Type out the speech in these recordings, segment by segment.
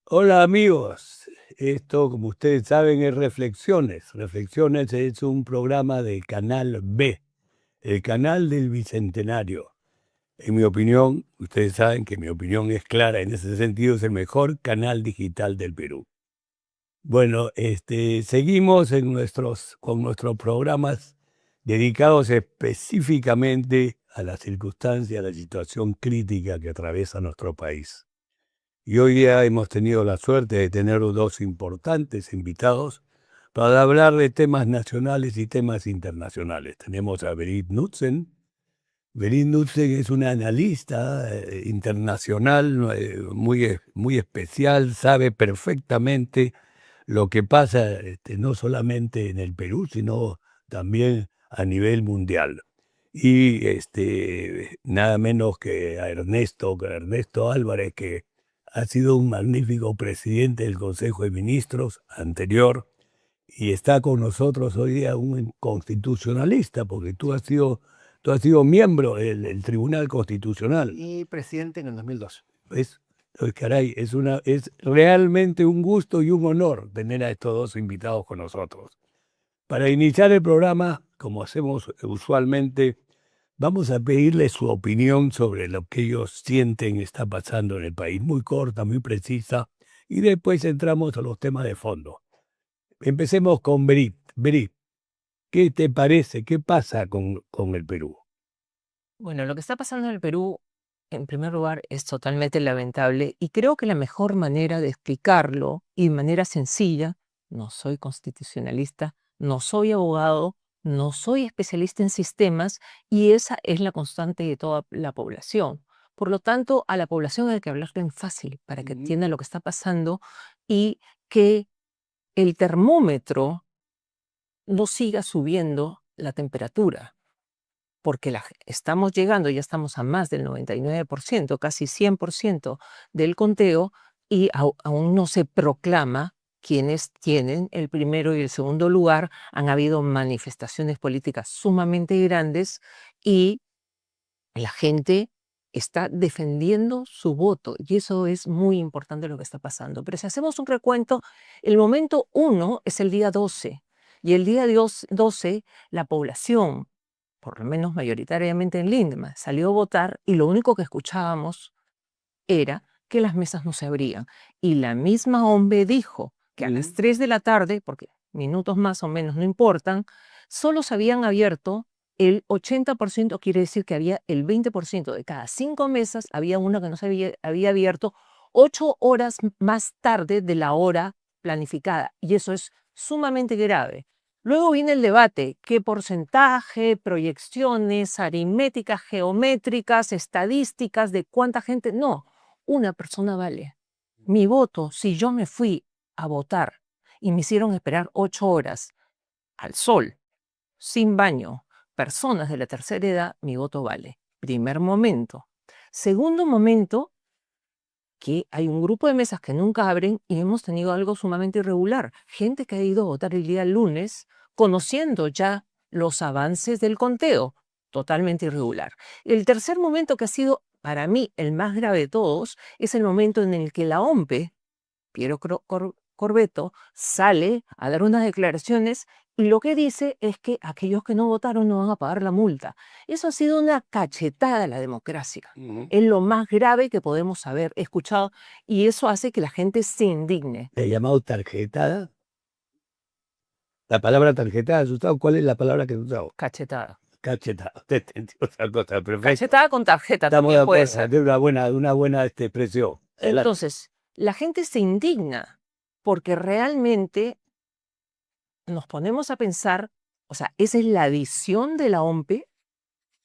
Hola amigos, esto como ustedes saben es Reflexiones. Reflexiones es un programa de Canal B, el canal del Bicentenario. En mi opinión, ustedes saben que mi opinión es clara, en ese sentido es el mejor canal digital del Perú. Bueno, seguimos con nuestros programas dedicados específicamente a la circunstancia, a la situación crítica que atraviesa nuestro país. Y hoy día hemos tenido la suerte de tener dos importantes invitados para hablar de temas nacionales y temas internacionales. Tenemos a Berit Knudsen. Berit Knudsen es una analista internacional muy especial, sabe perfectamente lo que pasa no solamente en el Perú, sino también a nivel mundial. Y nada menos que a Ernesto Álvarez, que ha sido un magnífico presidente del Consejo de Ministros anterior y está con nosotros hoy día un constitucionalista, porque tú has sido miembro del Tribunal Constitucional. Y presidente en el 2012. ¿Ves? Caray, es realmente un gusto y un honor tener a estos dos invitados con nosotros. Para iniciar el programa, como hacemos usualmente, vamos a pedirle su opinión sobre lo que ellos sienten está pasando en el país, muy corta, muy precisa, y después entramos a los temas de fondo. Empecemos con Berit. Berit, ¿qué te parece? ¿Qué pasa con el Perú? Bueno, lo que está pasando en el Perú, en primer lugar, es totalmente lamentable y creo que la mejor manera de explicarlo y de manera sencilla, no soy constitucionalista, no soy abogado, no soy especialista en sistemas y esa es la constante de toda la población. Por lo tanto, a la población hay que hablarle en fácil para que entienda lo que está pasando y que el termómetro no siga subiendo la temperatura porque estamos llegando, ya estamos a más del 99%, casi 100% del conteo, y aún no se proclama quiénes tienen el primero y el segundo lugar. Han habido manifestaciones políticas sumamente grandes y la gente está defendiendo su voto, y eso es muy importante lo que está pasando. Pero si hacemos un recuento, el momento 1 es el día 12, y el día 12 la población, por lo menos mayoritariamente en Lindma, salió a votar y lo único que escuchábamos era que las mesas no se abrían. Y la misma OMB dijo que a las 3 de la tarde, porque minutos más o menos no importan, solo se habían abierto el 80%, quiere decir que había el 20% de cada 5 mesas, había una que no se había abierto 8 horas más tarde de la hora planificada. Y eso es sumamente grave. Luego viene el debate, qué porcentaje, proyecciones, aritméticas, geométricas, estadísticas de cuánta gente. No, una persona vale. Mi voto, si yo me fui a votar y me hicieron esperar 8 horas al sol, sin baño, personas de la tercera edad, mi voto vale. Primer momento. Segundo momento, que hay un grupo de mesas que nunca abren y hemos tenido algo sumamente irregular. Gente que ha ido a votar el día lunes conociendo ya los avances del conteo. Totalmente irregular. El tercer momento, que ha sido para mí el más grave de todos, es el momento en el que la OMPE, Piero Corbeto, sale a dar unas declaraciones y lo que dice es que aquellos que no votaron no van a pagar la multa. Eso ha sido una cachetada a la democracia. Es lo más grave que podemos haber escuchado y eso hace que la gente se indigne. ¿Te he llamado tarjetada? La palabra tarjetada has usado. ¿Cuál es la palabra que has usado? Cachetada. Cachetada. Te entendí otra cosa, perfecto. Cachetada con tarjeta Estamos de también puede acuerdo, ser. es una buena expresión. Adelante. Entonces, la gente se indigna porque realmente nos ponemos a pensar, o sea, esa es la visión de la OMPE,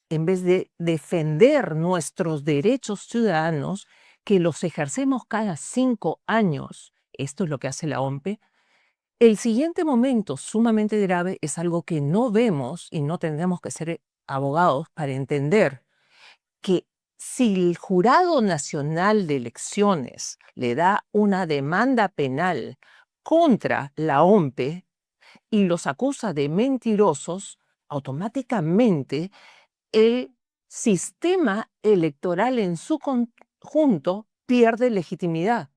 en vez de defender nuestros derechos ciudadanos, que los ejercemos cada 5 años. Esto es lo que hace la OMPE. El siguiente momento sumamente grave es algo que no vemos y no tendremos que ser abogados para entender, que si el Jurado Nacional de Elecciones le da una demanda penal contra la OMPE y los acusa de mentirosos, automáticamente el sistema electoral en su conjunto pierde legitimidad.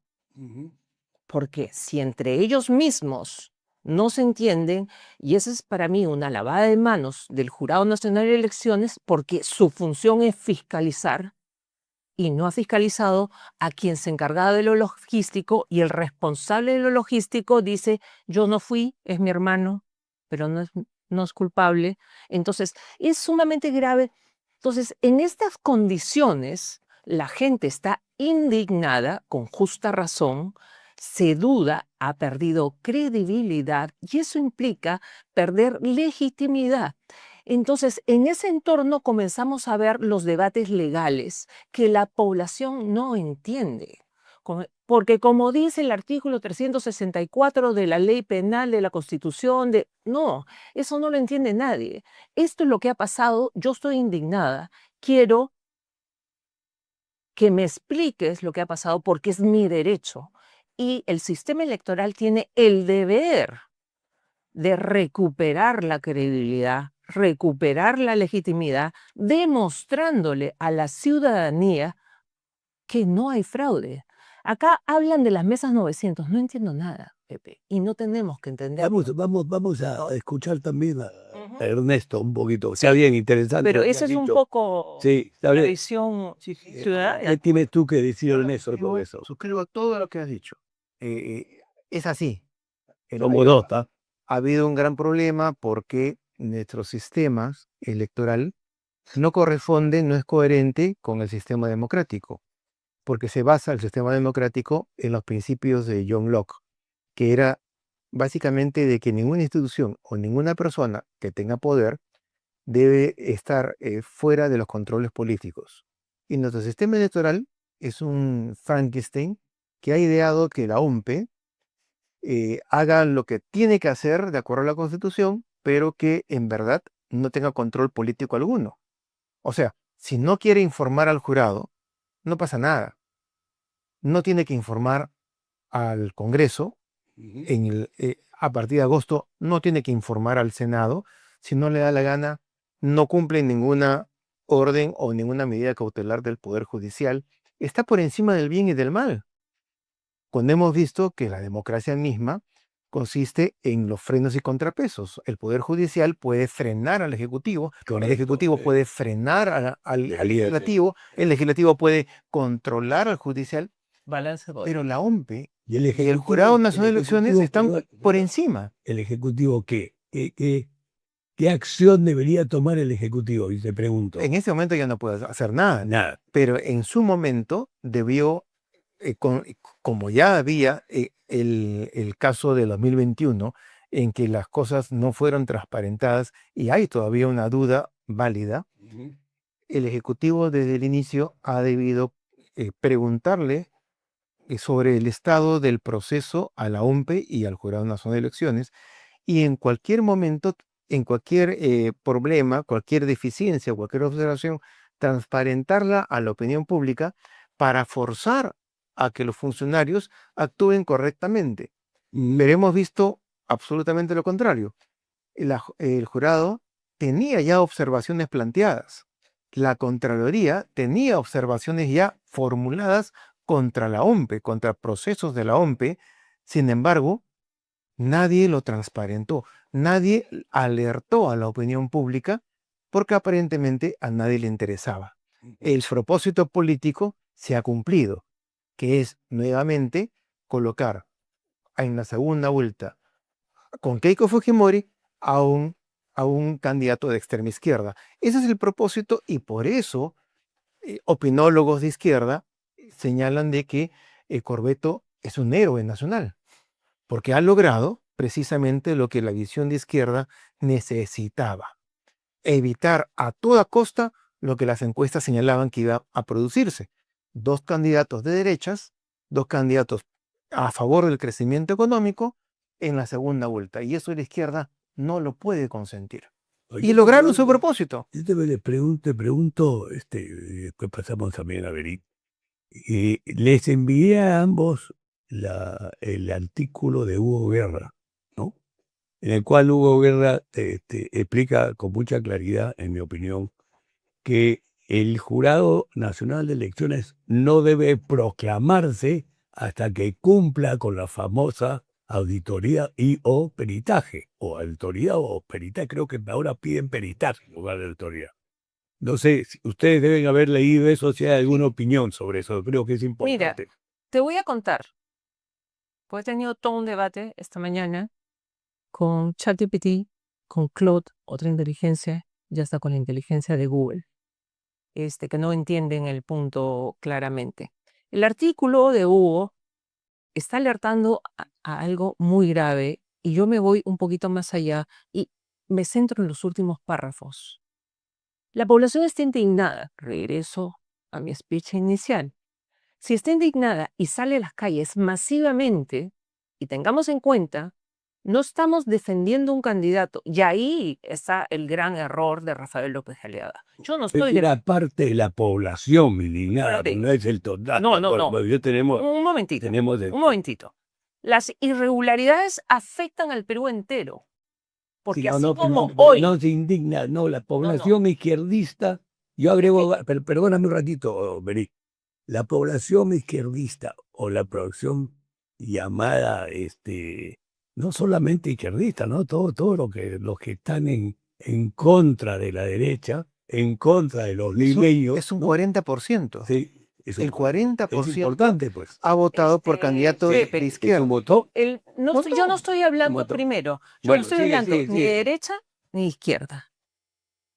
porque si entre ellos mismos no se entienden, y esa es para mí una lavada de manos del Jurado Nacional de Elecciones, porque su función es fiscalizar y no ha fiscalizado a quien se encargaba de lo logístico, y el responsable de lo logístico dice, yo no fui, es mi hermano, pero no es culpable. Entonces, es sumamente grave. Entonces, en estas condiciones, la gente está indignada, con justa razón, se duda, ha perdido credibilidad y eso implica perder legitimidad. Entonces, en ese entorno comenzamos a ver los debates legales que la población no entiende. Porque como dice el artículo 364 de la ley penal de la Constitución, no, eso no lo entiende nadie. Esto es lo que ha pasado, yo estoy indignada. Quiero que me expliques lo que ha pasado porque es mi derecho. Y el sistema electoral tiene el deber de recuperar la credibilidad, recuperar la legitimidad, demostrándole a la ciudadanía que no hay fraude. Acá hablan de las mesas 900, no entiendo nada, Pepe, y no tenemos que entender. Vamos a escuchar también a Ujú. Ernesto un poquito. Sea bien interesante. Pero lo que eso has es un dicho. poco Sí, está la bien. visión Sí, sí, ciudadana. ¿Qué tienes tú que decir, yo Ernesto, con eso? suscribo todo lo que has dicho. Es así. Somos dos, ¿tá? Ha habido un gran problema porque nuestro sistema electoral no corresponde, no es coherente con el sistema democrático, porque se basa el sistema democrático en los principios de John Locke, que era básicamente de que ninguna institución o ninguna persona que tenga poder debe estar fuera de los controles políticos. Y nuestro sistema electoral es un Frankenstein que ha ideado que la OMPE haga lo que tiene que hacer de acuerdo a la Constitución, pero que en verdad no tenga control político alguno. O sea, si no quiere informar al jurado, no pasa nada. No tiene que informar al Congreso. A partir de agosto no tiene que informar al Senado. Si no le da la gana, no cumple ninguna orden o ninguna medida cautelar del Poder Judicial. Está por encima del bien y del mal. Cuando hemos visto que la democracia misma consiste en los frenos y contrapesos. El Poder Judicial puede frenar al Ejecutivo, el Ejecutivo puede frenar al Legislativo, el Legislativo puede controlar al Judicial, Balance de poder. pero la OMPE Y el y el Jurado Nacional de Elecciones Ejecutivo, están perdón, por encima. ¿El Ejecutivo qué? ¿Qué acción debería tomar el Ejecutivo? Y te pregunto. En este momento ya no puede hacer nada, Nada. pero en su momento debió, como ya había el caso de 2021, en que las cosas no fueron transparentadas y hay todavía una duda válida, el Ejecutivo desde el inicio ha debido preguntarle sobre el estado del proceso a la OMPE y al Jurado Nacional de Elecciones, y en cualquier momento, en cualquier problema, cualquier deficiencia, cualquier observación, transparentarla a la opinión pública para forzar a que los funcionarios actúen correctamente. Pero hemos visto absolutamente lo contrario. El jurado tenía ya observaciones planteadas. La Contraloría tenía observaciones ya formuladas contra la OMPE, contra procesos de la OMPE. Sin embargo, nadie lo transparentó, nadie alertó a la opinión pública porque aparentemente a nadie le interesaba. El propósito político se ha cumplido, que es nuevamente colocar en la segunda vuelta con Keiko Fujimori a un candidato de extrema izquierda. Ese es el propósito y por eso opinólogos de izquierda señalan de que Corbeto es un héroe nacional, porque ha logrado precisamente lo que la visión de izquierda necesitaba: evitar a toda costa lo que las encuestas señalaban que iba a producirse. Dos candidatos de derechas, dos candidatos a favor del crecimiento económico en la segunda vuelta. Y eso la izquierda no lo puede consentir. Y lograron su propósito. Yo te pregunto, después pasamos también a Berit. Les envié a ambos el artículo de Hugo Guerra, ¿no? En el cual Hugo Guerra explica con mucha claridad, en mi opinión, que el Jurado Nacional de Elecciones no debe proclamarse hasta que cumpla con la famosa auditoría y o peritaje, o auditoría o peritaje. Creo que ahora piden peritaje en lugar de auditoría. No sé, ustedes deben haber leído eso, si hay alguna opinión sobre eso, creo que es Mira, importante. te voy a contar, pues he tenido todo un debate esta mañana con ChatGPT, con Claude, otra inteligencia, ya está con la inteligencia de Google, que no entienden el punto claramente. El artículo de Hugo está alertando a algo muy grave y yo me voy un poquito más allá y me centro en los últimos párrafos. La población está indignada. Regreso a mi speech inicial. Si está indignada y sale a las calles masivamente, y tengamos en cuenta, no estamos defendiendo un candidato. Y ahí está el gran error de Rafael López Aliaga. Yo no estoy... Era parte de la población indignada, Espérate. no es el total. No, no, Bueno, no. bueno, yo tenemos, Un momentito. tenemos de- Un momentito. Las irregularidades afectan al Perú entero. Porque Sí, no, así no, como no, hoy... no se indigna, no, la población izquierdista, yo agrego, perdóname un ratito, Beri, la población izquierdista o la población llamada, no solamente izquierdista, ¿no? Todo los que están en contra de la derecha, en contra de los limeños. Es un ¿no? 40%. Sí, es El 40% es importante, pues. ha votado por candidatos de Pepe, izquierda. ¿Votó? yo no estoy hablando Votó. primero. Yo Bueno, no estoy sigue, hablando sigue, ni de sigue. derecha ni de izquierda.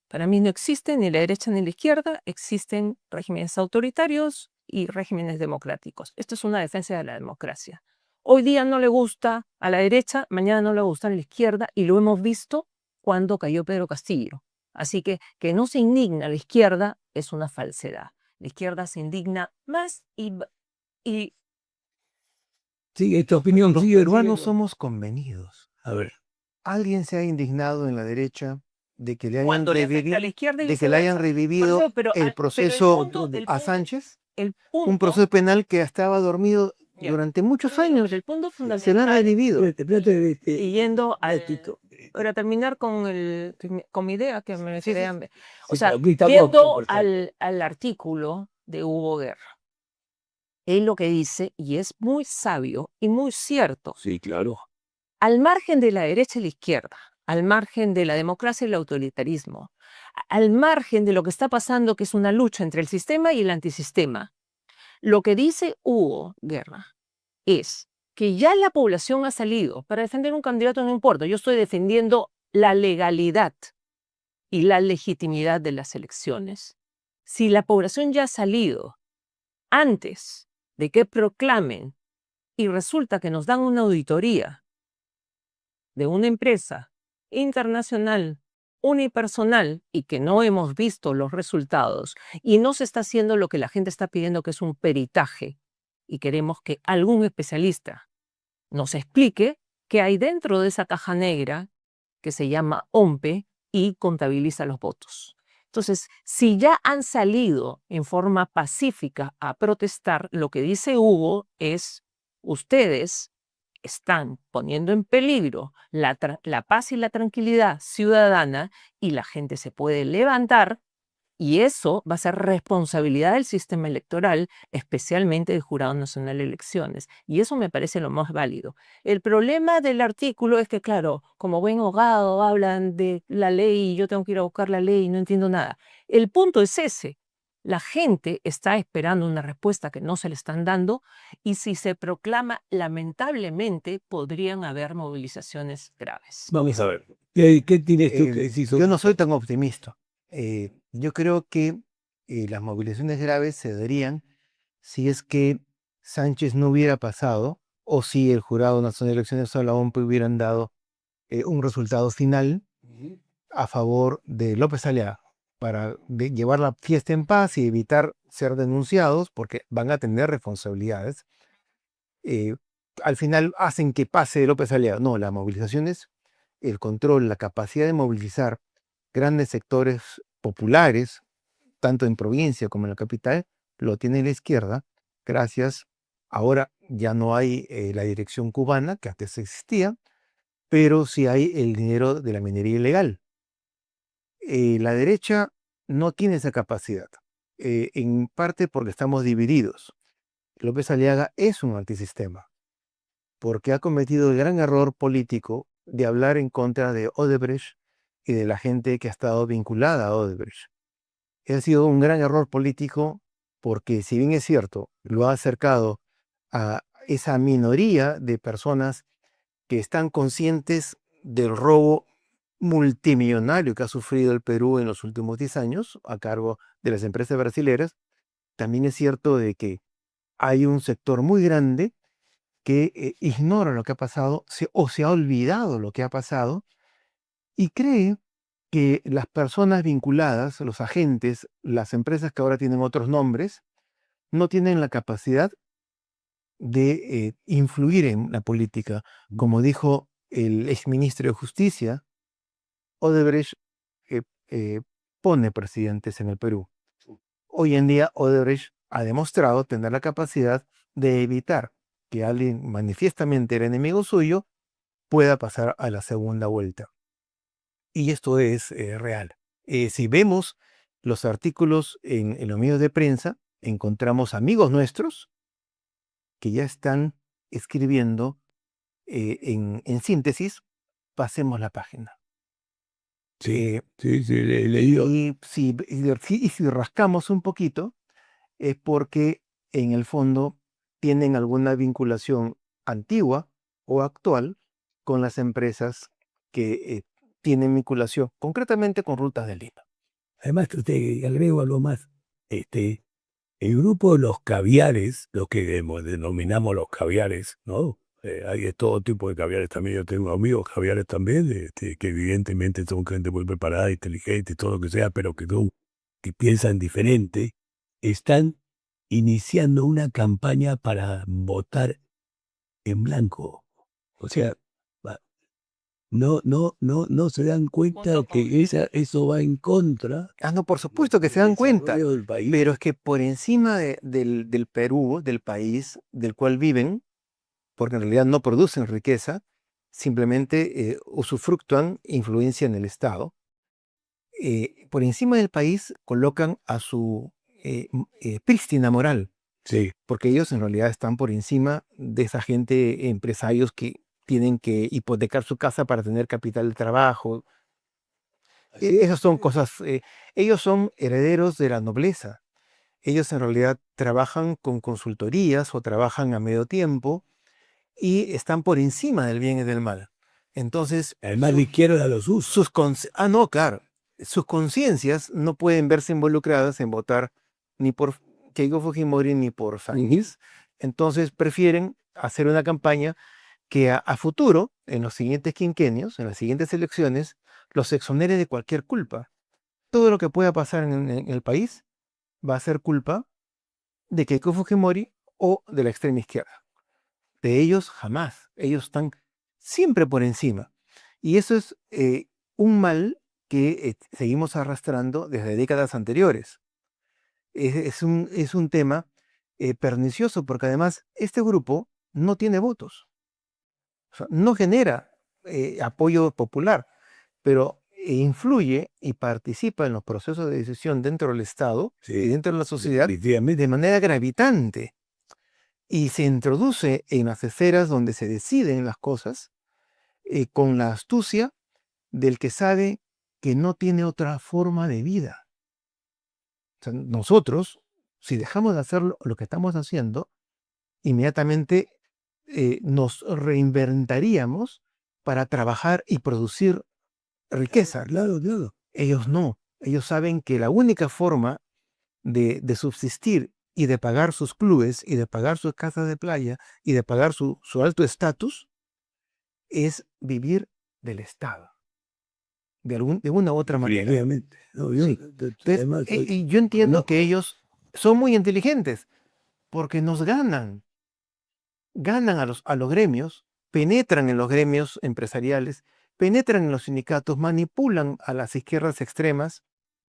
Para mí no existe ni la derecha ni la izquierda. Existen regímenes autoritarios y regímenes democráticos. Esto es una defensa de la democracia. Hoy día no le gusta a la derecha, mañana no le gusta a la izquierda y lo hemos visto cuando cayó Pedro Castillo. Así que no se indigna la izquierda es una falsedad. La izquierda se indigna más y Sigue esta opinión. Los sigue, peruanos sigue. somos convenidos. A ver. ¿Alguien se ha indignado en la derecha de que le hayan cuando le afecta a revivido, la izquierda y de que le hayan viceversa. revivido Pero el proceso el a punto- Sánchez? el Un punto- proceso penal que estaba dormido Ya. durante muchos pero años. el punto Se lo han fundamental, revivido. y yendo al... Tito. Para terminar con mi idea, que me Sí, sí, quedé sí. hambre. O Sí, sea, pero aquí estamos viendo conversando. al artículo de Hugo Guerra, él lo que dice, y es muy sabio y muy cierto, Sí, claro. al margen de la derecha y la izquierda, al margen de la democracia y el autoritarismo, al margen de lo que está pasando, que es una lucha entre el sistema y el antisistema, lo que dice Hugo Guerra es que ya la población ha salido para defender un candidato, no importa, yo estoy defendiendo la legalidad y la legitimidad de las elecciones. Si la población ya ha salido antes de que proclamen y resulta que nos dan una auditoría de una empresa internacional unipersonal y que no hemos visto los resultados y no se está haciendo lo que la gente está pidiendo, que es un peritaje, y queremos que algún especialista nos explique qué hay dentro de esa caja negra que se llama OMPE y contabiliza los votos. Entonces, si ya han salido en forma pacífica a protestar, lo que dice Hugo es, ustedes están poniendo en peligro la paz y la tranquilidad ciudadana y la gente se puede levantar y eso va a ser responsabilidad del sistema electoral, especialmente del Jurado Nacional de Elecciones. Y eso me parece lo más válido. El problema del artículo es que, claro, como buen abogado hablan de la ley y yo tengo que ir a buscar la ley y no entiendo nada. El punto es ese. La gente está esperando una respuesta que no se le están dando y si se proclama, lamentablemente, podrían haber movilizaciones graves. Vamos a ver. ¿Qué tienes tú que decir sobre Yo no soy tan optimista. Yo creo que las movilizaciones graves se darían si es que Sánchez no hubiera pasado o si el Jurado Nacional de Elecciones o la OMP hubieran dado un resultado final Ujú. a favor de López Aliaga para llevar la fiesta en paz y evitar ser denunciados porque van a tener responsabilidades. Al final hacen que pase López Aliaga. No, las movilizaciones, el control, la capacidad de movilizar grandes sectores populares, tanto en provincia como en la capital, lo tiene la izquierda, gracias. Ahora ya no hay la dirección cubana, que antes existía, pero sí hay el dinero de la minería ilegal. La derecha no tiene esa capacidad, en parte porque estamos divididos. López Aliaga es un antisistema, porque ha cometido el gran error político de hablar en contra de Odebrecht y de la gente que ha estado vinculada a Odebrecht. Ha sido un gran error político porque, si bien es cierto, lo ha acercado a esa minoría de personas que están conscientes del robo multimillonario que ha sufrido el Perú en los últimos 10 años a cargo de las empresas brasileras, también es cierto de que hay un sector muy grande que ignora lo que ha pasado o se ha olvidado lo que ha pasado y cree que las personas vinculadas, los agentes, las empresas que ahora tienen otros nombres, no tienen la capacidad de influir en la política. Como dijo el exministro de Justicia, Odebrecht eh, eh, pone presidentes en el Perú. Hoy en día Odebrecht ha demostrado tener la capacidad de evitar que alguien manifiestamente era enemigo suyo pueda pasar a la segunda vuelta. Y esto es real. Si vemos los artículos en los medios de prensa, encontramos amigos nuestros que ya están escribiendo en síntesis, pasemos la página. Sí, sí, he leído. Y si rascamos un poquito, es porque en el fondo tienen alguna vinculación antigua o actual con las empresas que tienen vinculación, concretamente con Rutas de Lima. Además, te agrego algo más. El grupo de los caviares, lo que denominamos los caviares, ¿no? Hay de todo tipo de caviares también. Yo tengo amigos caviares también, que evidentemente son gente muy preparada, inteligente, todo lo que sea, pero que piensan diferente. Están iniciando una campaña para votar en blanco. O sea, no se dan cuenta Punto que eso va en contra No, por supuesto que se dan del cuenta, desarrollo del país. pero es que por encima del Perú, del país del cual viven, porque en realidad no producen riqueza, simplemente usufructúan influencia en el Estado, por encima del país colocan a su prístina moral, Sí, porque ellos en realidad están por encima de esa gente, empresarios que tienen que hipotecar su casa para tener capital de trabajo. Esas son cosas, ellos son herederos de la nobleza. Ellos en realidad trabajan con consultorías o trabajan a medio tiempo y están por encima del bien y del mal. Entonces, además la izquierda los usa. no, claro, sus conciencias no pueden verse involucradas en votar ni por Keiko Fujimori ni por Sáenz. Entonces prefieren hacer una campaña que a futuro, en los siguientes quinquenios, en las siguientes elecciones, los exonere de cualquier culpa. Todo lo que pueda pasar en el país va a ser culpa de Keiko Fujimori o de la extrema izquierda. De ellos jamás. Ellos están siempre por encima. Y eso es un mal que seguimos arrastrando desde décadas anteriores. Es un tema pernicioso porque además este grupo no tiene votos. O sea, no genera apoyo popular, pero influye y participa en los procesos de decisión dentro del Estado y dentro de la sociedad definitivamente. de manera gravitante. Y se introduce en las esferas donde se deciden las cosas con la astucia del que sabe que no tiene otra forma de vida. O sea, nosotros, si dejamos de hacer lo que estamos haciendo, inmediatamente nos reinventaríamos para trabajar y producir riqueza. Claro, claro. Ellos no. Ellos saben que la única forma de subsistir y de pagar sus clubes y de pagar sus casas de playa y de pagar su alto estatus es vivir del Estado. De una u otra manera. Definitivamente. No, Sí. Entonces, además, y yo entiendo no. que ellos son muy inteligentes porque nos ganan a los gremios, penetran en los gremios empresariales, penetran en los sindicatos, manipulan a las izquierdas extremas,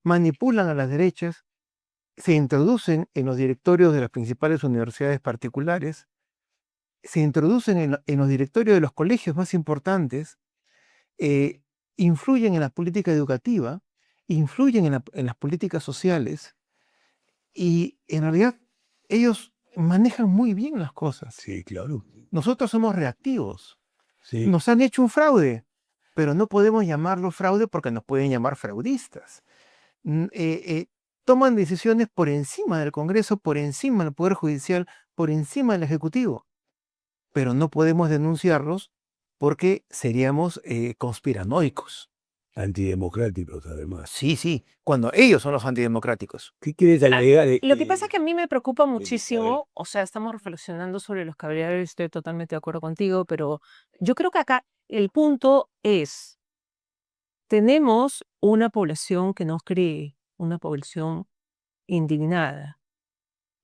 manipulan a las derechas, se introducen en los directorios de las principales universidades particulares, se introducen en los directorios de los colegios más importantes, influyen en la política educativa, influyen en las políticas sociales y en realidad ellos manejan muy bien las cosas. Sí, claro. Nosotros somos reactivos. Sí. Nos han hecho un fraude, pero no podemos llamarlo fraude porque nos pueden llamar fraudistas. Toman decisiones por encima del Congreso, por encima del Poder Judicial, por encima del Ejecutivo, pero no podemos denunciarlos porque seríamos conspiranoicos. Antidemocráticos, además. Sí, cuando ellos son los antidemocráticos. ¿Qué quieres alegar de Lo que pasa es que a mí me preocupa Isabel. muchísimo, o sea, estamos reflexionando sobre los caviares, estoy totalmente de acuerdo contigo, pero yo creo que acá el punto es, tenemos una población que no cree, una población indignada.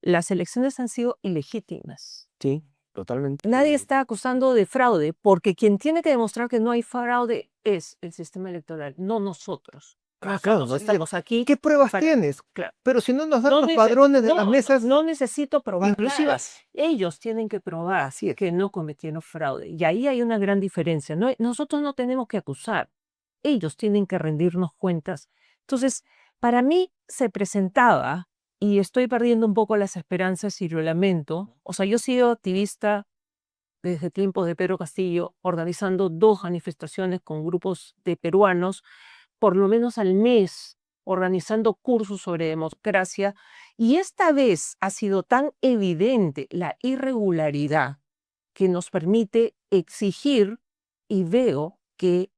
Las elecciones han sido ilegítimas. Sí, totalmente. Nadie está acusando de fraude, porque quien tiene que demostrar que no hay fraude es el sistema electoral, no nosotros. Claro, Nosotros estamos aquí. ¿qué pruebas para- tienes? Claro. Pero si no nos dan No los nece- padrones de no, las mesas no necesito probar inclusivas. nada. Ellos tienen que probar Así es. que no cometieron fraude. Y ahí hay una gran diferencia. Nosotros no tenemos que acusar. Ellos tienen que rendirnos cuentas. Entonces, para mí se presentaba, y estoy perdiendo un poco las esperanzas y lo lamento. O sea, yo he sido activista desde tiempos de Pedro Castillo, organizando 2 manifestaciones con grupos de peruanos, por lo menos al mes, organizando cursos sobre democracia, y esta vez ha sido tan evidente la irregularidad que nos permite exigir, y veo que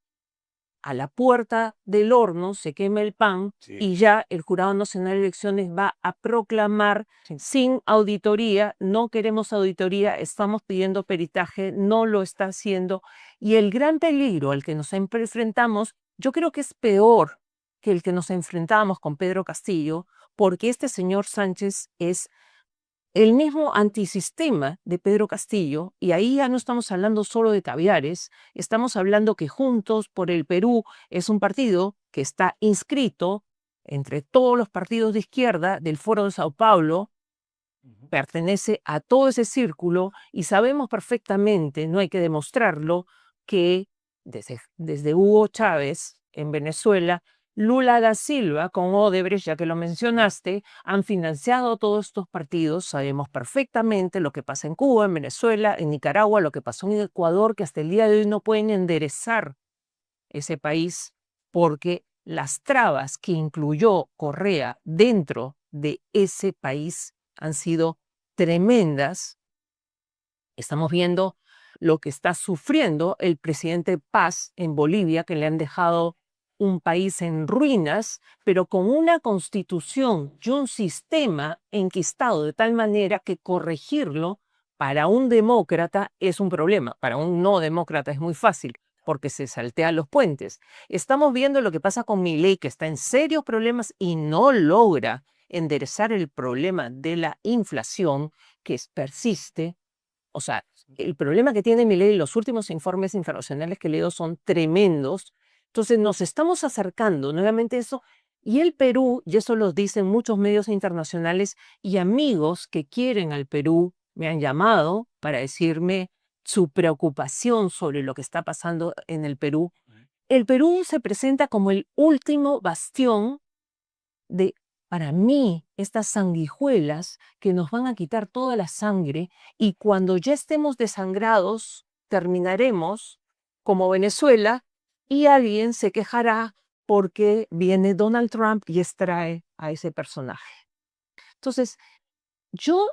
a la puerta del horno se quema el pan Sí. y ya el Jurado Nacional de Elecciones va a proclamar sin auditoría, no queremos auditoría, estamos pidiendo peritaje, no lo está haciendo. Y el gran peligro al que nos enfrentamos, yo creo que es peor que el que nos enfrentábamos con Pedro Castillo, porque este señor Sánchez es el mismo antisistema de Pedro Castillo, y ahí ya no estamos hablando solo de caviares, estamos hablando que Juntos por el Perú es un partido que está inscrito entre todos los partidos de izquierda del Foro de Sao Paulo, pertenece a todo ese círculo y sabemos perfectamente, no hay que demostrarlo, que desde Hugo Chávez en Venezuela, Lula da Silva con Odebrecht, ya que lo mencionaste, han financiado todos estos partidos. Sabemos perfectamente lo que pasa en Cuba, en Venezuela, en Nicaragua, lo que pasó en Ecuador, que hasta el día de hoy no pueden enderezar ese país porque las trabas que incluyó Correa dentro de ese país han sido tremendas. Estamos viendo lo que está sufriendo el presidente Paz en Bolivia, que le han dejado un país en ruinas, pero con una constitución y un sistema enquistado de tal manera que corregirlo para un demócrata es un problema, para un no demócrata es muy fácil porque se saltean los puentes. Estamos viendo lo que pasa con Milei, que está en serios problemas y no logra enderezar el problema de la inflación que persiste. O sea, el problema que tiene Milei, los últimos informes internacionales que he leído son tremendos. Entonces nos estamos acercando nuevamente a eso, y el Perú, y eso lo dicen muchos medios internacionales y amigos que quieren al Perú, me han llamado para decirme su preocupación sobre lo que está pasando en el Perú. El Perú se presenta como el último bastión de, para mí, estas sanguijuelas que nos van a quitar toda la sangre, y cuando ya estemos desangrados, terminaremos como Venezuela y alguien se quejará porque viene Donald Trump y extrae a ese personaje. Entonces, yo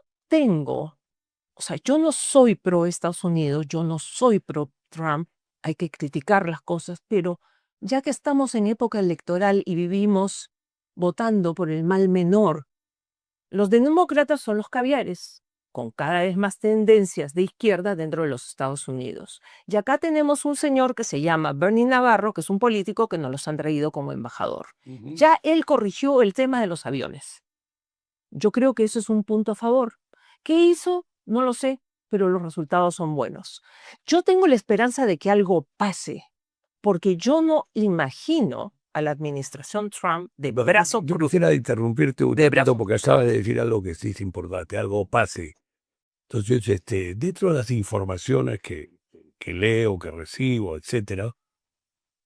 yo no soy pro Estados Unidos, yo no soy pro Trump, hay que criticar las cosas, pero ya que estamos en época electoral y vivimos votando por el mal menor, los demócratas son los caviares, con cada vez más tendencias de izquierda dentro de los Estados Unidos. Y acá tenemos un señor que se llama Bernie Navarro, que es un político que nos los han traído como embajador. Ya él corrigió el tema de los aviones. Yo creo que eso es un punto a favor. ¿Qué hizo? No lo sé, pero los resultados son buenos. Yo tengo la esperanza de que algo pase, porque yo no imagino a la administración Trump de brazo Yo cruzado. quisiera interrumpirte un De brazo rato porque acabas de decir algo que sí es importante, algo pase. Entonces, dentro de las informaciones que leo, que recibo, etcétera,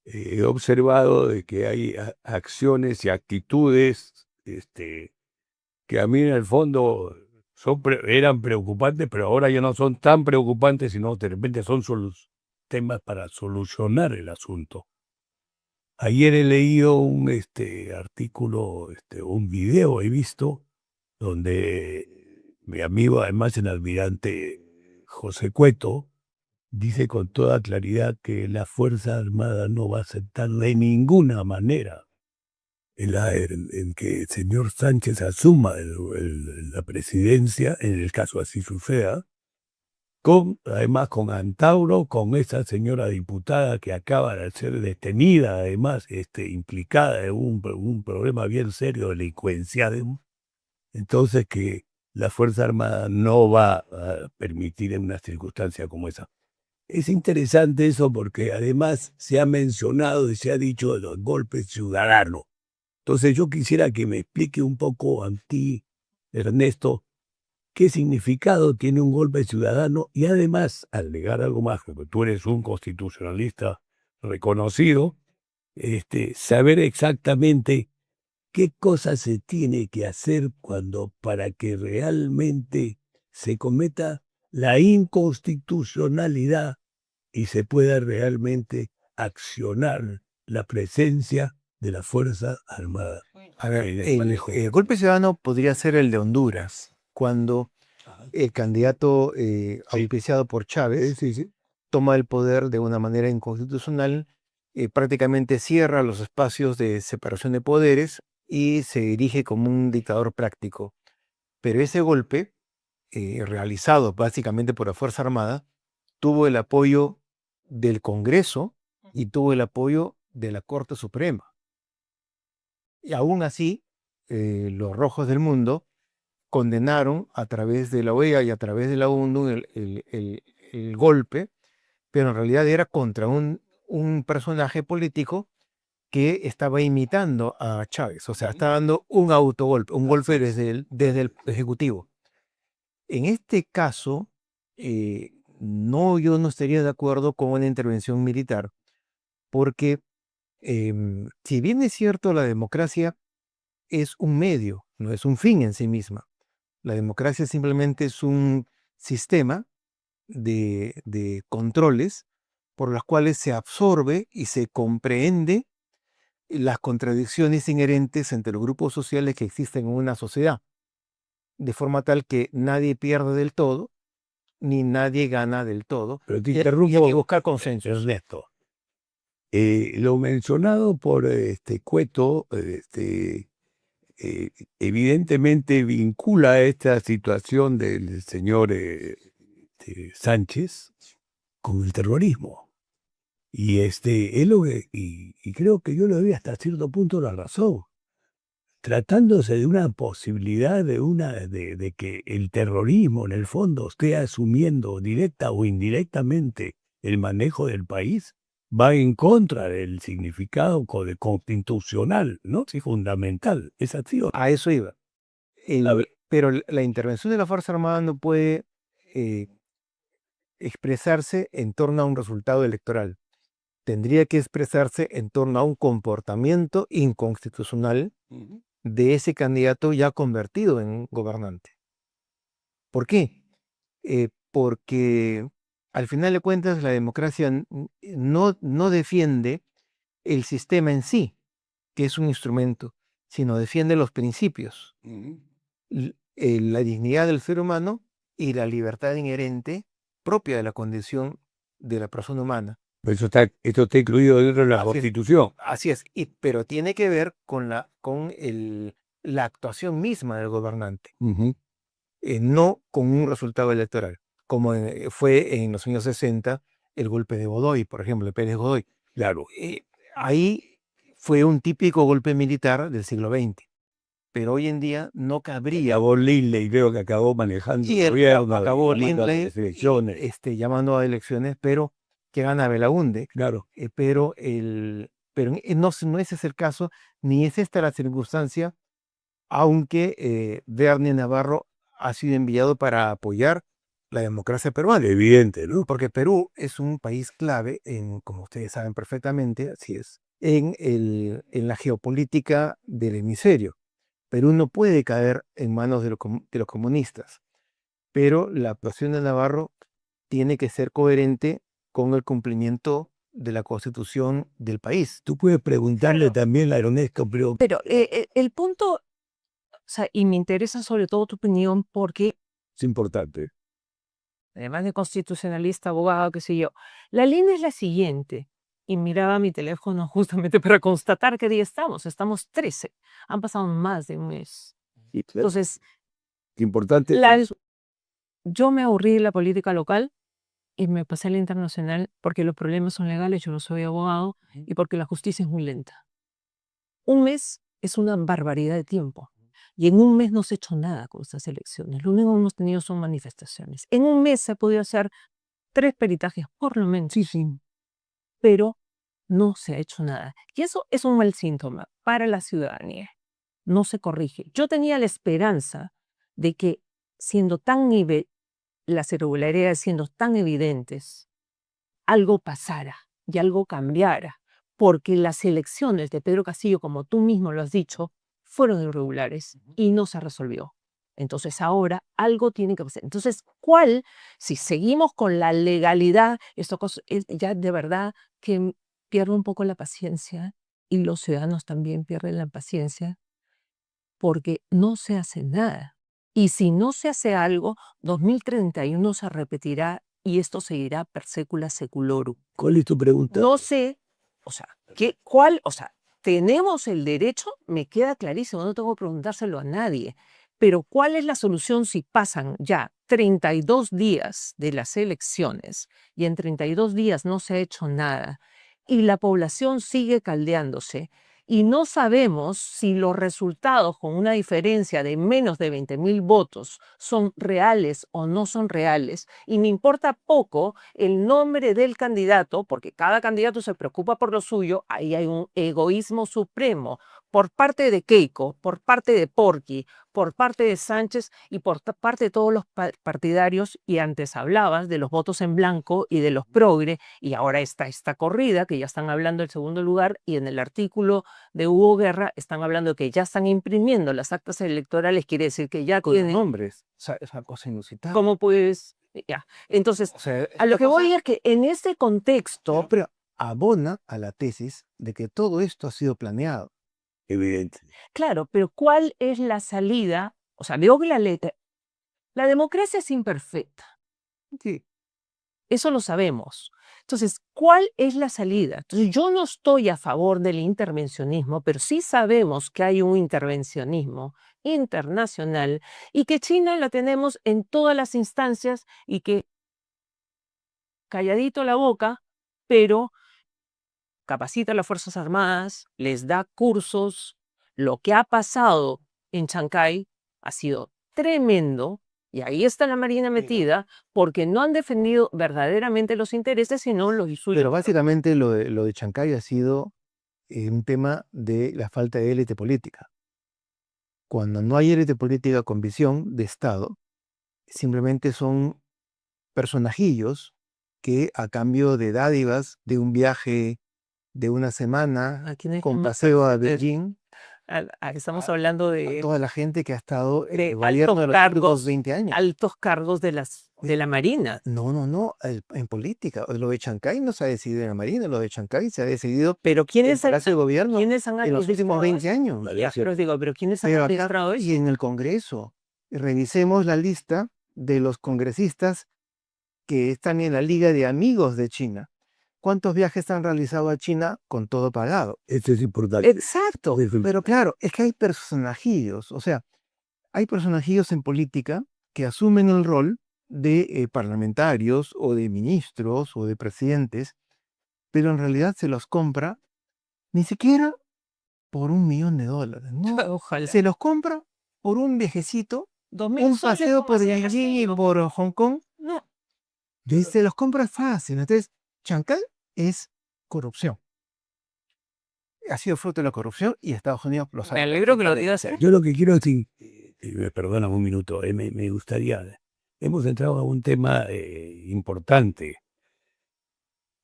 he observado de que hay acciones y actitudes que a mí en el fondo eran preocupantes, pero ahora ya no son tan preocupantes, sino de repente son temas para solucionar el asunto. Ayer he leído un artículo, un video he visto, donde mi amigo, además el almirante José Cueto, dice con toda claridad que la Fuerza Armada no va a aceptar de ninguna manera el que el señor Sánchez asuma la presidencia, en el caso así suceda, además con Antauro, con esa señora diputada que acaba de ser detenida, además implicada en un problema bien serio delincuencial. Entonces que la Fuerza Armada no va a permitir en una circunstancia como esa. Es interesante eso porque además se ha mencionado y se ha dicho de los golpes ciudadanos. Entonces yo quisiera que me explique un poco a ti, Ernesto, qué significado tiene un golpe ciudadano y además, al negar algo más, porque tú eres un constitucionalista reconocido, saber exactamente qué cosas se tiene que hacer para que realmente se cometa la inconstitucionalidad y se pueda realmente accionar la presencia de la Fuerza Armada. A ver, en el manejo. el golpe ciudadano podría ser el de Honduras, cuando Ajá. el candidato Sí. auspiciado por Chávez Sí. toma el poder de una manera inconstitucional, prácticamente cierra los espacios de separación de poderes y se dirige como un dictador práctico. Pero ese golpe, realizado básicamente por la Fuerza Armada, tuvo el apoyo del Congreso y tuvo el apoyo de la Corte Suprema. Y aún así, los rojos del mundo condenaron a través de la OEA y a través de la ONU el golpe, pero en realidad era contra un personaje político que estaba imitando a Chávez, o sea, está dando un autogolpe, un golpe desde el Ejecutivo. En este caso, yo no estaría de acuerdo con una intervención militar, porque si bien es cierto, la democracia es un medio, no es un fin en sí misma. La democracia simplemente es un sistema de controles por los cuales se absorbe y se comprende las contradicciones inherentes entre los grupos sociales que existen en una sociedad, de forma tal que nadie pierde del todo, ni nadie gana del todo. Pero te Y hay interrumpo, que buscar consenso. Ernesto. Lo mencionado por Cueto, evidentemente vincula esta situación del señor Sánchez con el terrorismo. Y y creo que yo le doy hasta cierto punto la razón. Tratándose de una posibilidad de que el terrorismo en el fondo esté asumiendo directa o indirectamente el manejo del país, va en contra del significado constitucional, ¿no? Sí, fundamental. ¿Es así o no? A eso iba. A ver. Pero la intervención de la Fuerza Armada no puede expresarse en torno a un resultado electoral. Tendría que expresarse en torno a un comportamiento inconstitucional de ese candidato ya convertido en gobernante. ¿Por qué? Porque al final de cuentas la democracia no defiende el sistema en sí, que es un instrumento, sino defiende los principios, la dignidad del ser humano y la libertad inherente propia de la condición de la persona humana. Esto está incluido dentro de la Así es. Constitución. Así es, pero tiene que ver con la actuación misma del gobernante, no con un resultado electoral, como fue en los años 60 el golpe de Godoy, por ejemplo, de Pérez Godoy. Claro. Ahí fue un típico golpe militar del siglo XX, pero hoy en día no cabría. Acabó Lindley, creo que acabó manejando Y el gobierno, acabó llamando a Lindley, las elecciones. llamando a elecciones, pero que gana Belaúnde. Claro. Pero no ese es el caso, ni es esta la circunstancia, aunque Bernie Navarro ha sido enviado para apoyar la democracia peruana. Evidente, ¿no? Porque Perú es un país clave, como ustedes saben perfectamente, así es, en la geopolítica del hemisferio. Perú no puede caer en manos de los comunistas. pero la actuación de Navarro tiene que ser coherente con el cumplimiento de la Constitución del país. Tú puedes preguntarle Claro. también a Ionesco, pero Pero el punto, o sea, y me interesa sobre todo tu opinión porque, es importante. además de constitucionalista, abogado, qué sé yo, la línea es la siguiente. Y miraba mi teléfono justamente para constatar qué día estamos. Estamos 13. Han pasado más de un mes. Y claro, Entonces, importante. yo me aburrí de la política local y me pasé a la internacional porque los problemas son legales, yo no soy abogado, y porque la justicia es muy lenta. Un mes es una barbaridad de tiempo. Y en un mes no se ha hecho nada con estas elecciones. Lo único que hemos tenido son manifestaciones. En un mes se ha podido hacer 3 peritajes, por lo menos. Sí, sí. Pero no se ha hecho nada. Y eso es un mal síntoma para la ciudadanía. No se corrige. Yo tenía la esperanza de que, siendo tan las irregularidades siendo tan evidentes, algo pasara y algo cambiara, porque las elecciones de Pedro Castillo, como tú mismo lo has dicho, fueron irregulares y no se resolvió. Entonces ahora algo tiene que pasar. Entonces, si seguimos con la legalidad, esto ya de verdad que pierdo un poco la paciencia y los ciudadanos también pierden la paciencia porque no se hace nada. Y si no se hace algo, 2031 se repetirá y esto seguirá per secula seculorum. ¿Cuál es tu pregunta? No sé, o sea, tenemos el derecho, me queda clarísimo, no tengo que preguntárselo a nadie, pero ¿cuál es la solución si pasan ya 32 días de las elecciones y en 32 días no se ha hecho nada y la población sigue caldeándose? Y no sabemos si los resultados con una diferencia de menos de 20.000 votos son reales o no son reales. Y me importa poco el nombre del candidato, porque cada candidato se preocupa por lo suyo. Ahí hay un egoísmo supremo por parte de Keiko, por parte de Porky, por parte de Sánchez y por parte de todos los partidarios. Y antes hablabas de los votos en blanco y de los progre, y ahora está esta corrida, que ya están hablando del segundo lugar, y en el artículo de Hugo Guerra están hablando de que ya están imprimiendo las actas electorales, quiere decir que ya Con los tienen... nombres, esa cosa inusitada. ¿Cómo puedes...? Ya. Entonces, O sea, a lo esta que voy cosa es que en este contexto, pero abona a la tesis de que todo esto ha sido planeado. Evidente. claro, pero ¿cuál es la salida? O sea, veo que la democracia es imperfecta. Sí. Eso lo sabemos. Entonces, ¿cuál es la salida? Entonces, yo no estoy a favor del intervencionismo, pero sí sabemos que hay un intervencionismo internacional y que China la tenemos en todas las instancias y que calladito la boca, pero capacita a las Fuerzas Armadas, les da cursos. Lo que ha pasado en Chancay ha sido tremendo. Y ahí está la Marina metida, porque no han defendido verdaderamente los intereses, sino los suyos. Pero básicamente lo de Chancay ha sido un tema de la falta de élite política. Cuando no hay élite política con visión de Estado, simplemente son personajillos que a cambio de dádivas, de un viaje de una semana, Aquí no hay con jamás paseo a acceder. Beijing, Estamos hablando a de toda la gente que ha estado en de el gobierno de altos los últimos cargos, 20 años. altos cargos de la Marina. No, en política. Lo de Chancay no se ha decidido en la Marina, lo de Chancay se ha decidido Pero en ¿quiénes el Palacio de Gobierno han en los últimos administrado 20 eso? años. Ya, pero digo, ¿pero quiénes han Pero acá administrado y eso? en el Congreso, revisemos la lista de los congresistas que están en la Liga de Amigos de China. ¿Cuántos viajes han realizado a China con todo pagado? Esto es importante. Exacto, pero claro, es que hay personajillos, o sea, hay personajillos en política que asumen el rol de parlamentarios o de ministros o de presidentes, pero en realidad se los compra ni siquiera por $1.000.000, no, Ojalá. se los compra por un viajecito, 2.000 un soles paseo como por hacía Beijing y Castillo. por Hong Kong, No. y se los compra fácil. Entonces, Chancay es corrupción. Ha sido fruto de la corrupción y Estados Unidos lo sabe. Me alegro que lo digas. Yo lo que quiero decir, me perdonan un minuto, me gustaría, hemos entrado a un tema importante.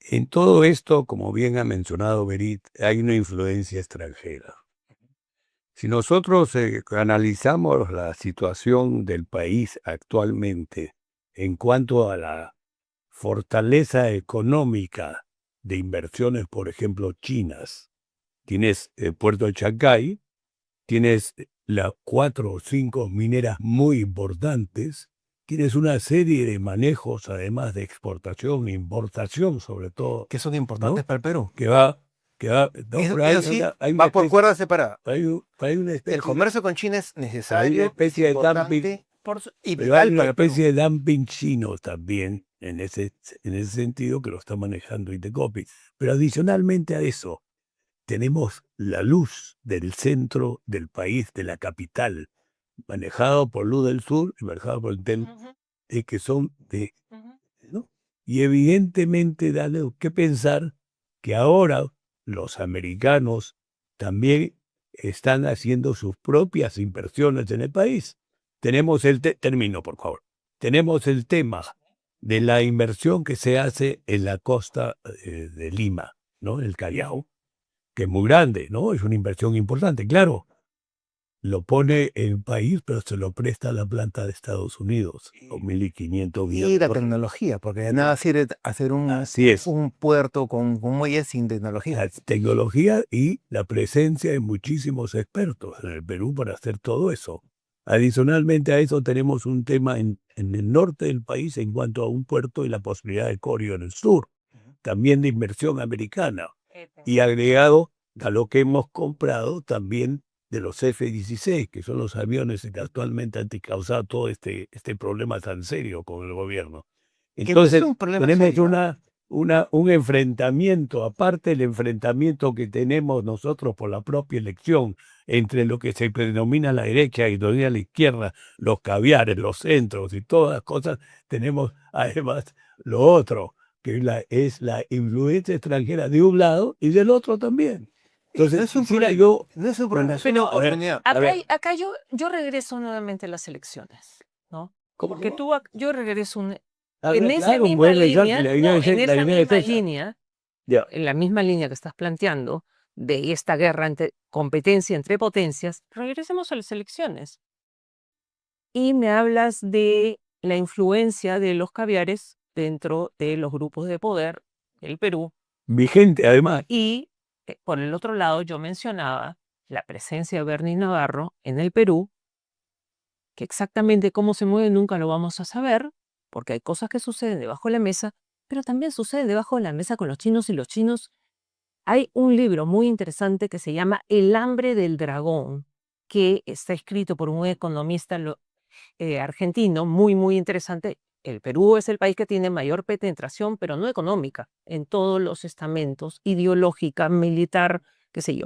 En todo esto, como bien ha mencionado Berit, hay una influencia extranjera. Si nosotros analizamos la situación del país actualmente en cuanto a la fortaleza económica de inversiones, por ejemplo, chinas, tienes el puerto de Chancay, tienes las 4 o 5 mineras muy importantes, tienes una serie de manejos, además de exportación e importación, sobre todo, Que son importantes ¿no? para el Perú. que va, no, Eso, pero hay eso sí, hay una va por especie, cuerda separada. hay una El especie, comercio con China es hay una necesario, es especie de dumping, importante y pero hay vital una para el Perú. especie de dumping chino también en ese sentido que lo está manejando Intecopi. Pero adicionalmente a eso, tenemos la luz del centro del país, de la capital, manejado por Luz del Sur y manejado por el TEN, Ujú, que son de, ujú. ¿no? Y evidentemente da que pensar que ahora los americanos también están haciendo sus propias inversiones en el país. Tenemos termino, por favor. Tenemos el tema de la inversión que se hace en la costa de Lima, ¿no? El Callao, que es muy grande, ¿no? Es una inversión importante, claro. Lo pone el país, pero se lo presta a la planta de Estados Unidos, 2.500 millones Y de la dólares. tecnología, porque de nada sirve hacer Así es. un puerto con muelles sin tecnología. La tecnología y la presencia de muchísimos expertos en el Perú para hacer todo eso. Adicionalmente a eso tenemos un tema en el norte del país en cuanto a un puerto y la posibilidad de Corio en el sur, también de inversión americana. Y agregado a lo que hemos comprado también de los F-16, que son los aviones que actualmente han causado todo este problema tan serio con el gobierno. Que no es Entonces, un problema tenemos serio. un enfrentamiento, aparte del enfrentamiento que tenemos nosotros por la propia elección entre lo que se denomina la derecha y denomina la izquierda, los caviares, los centros y todas las cosas, tenemos además lo otro, que es la influencia extranjera de un lado y del otro también. No Entonces, es un quisiera problema, yo, no es un problema, es Pero, una oportunidad. a ver, acá yo regreso nuevamente a las elecciones, ¿no? ¿cómo? Porque yo regreso Ah, en esa claro, misma buena elección, línea, la no, línea en esa de misma defensa. línea, Ya. en la misma línea que estás planteando, de esta guerra entre competencia entre potencias, regresemos a las elecciones. Y me hablas de la influencia de los caviares dentro de los grupos de poder del Perú. Vigente, además. Y por el otro lado, yo mencionaba la presencia de Bernie Navarro en el Perú, que exactamente cómo se mueve nunca lo vamos a saber, porque hay cosas que suceden debajo de la mesa, pero también sucede debajo de la mesa con los chinos y los chinos. Hay un libro muy interesante que se llama El hambre del dragón, que está escrito por un economista argentino muy, muy interesante. El Perú es el país que tiene mayor penetración, pero no económica, en todos los estamentos, ideológica, militar, qué sé yo.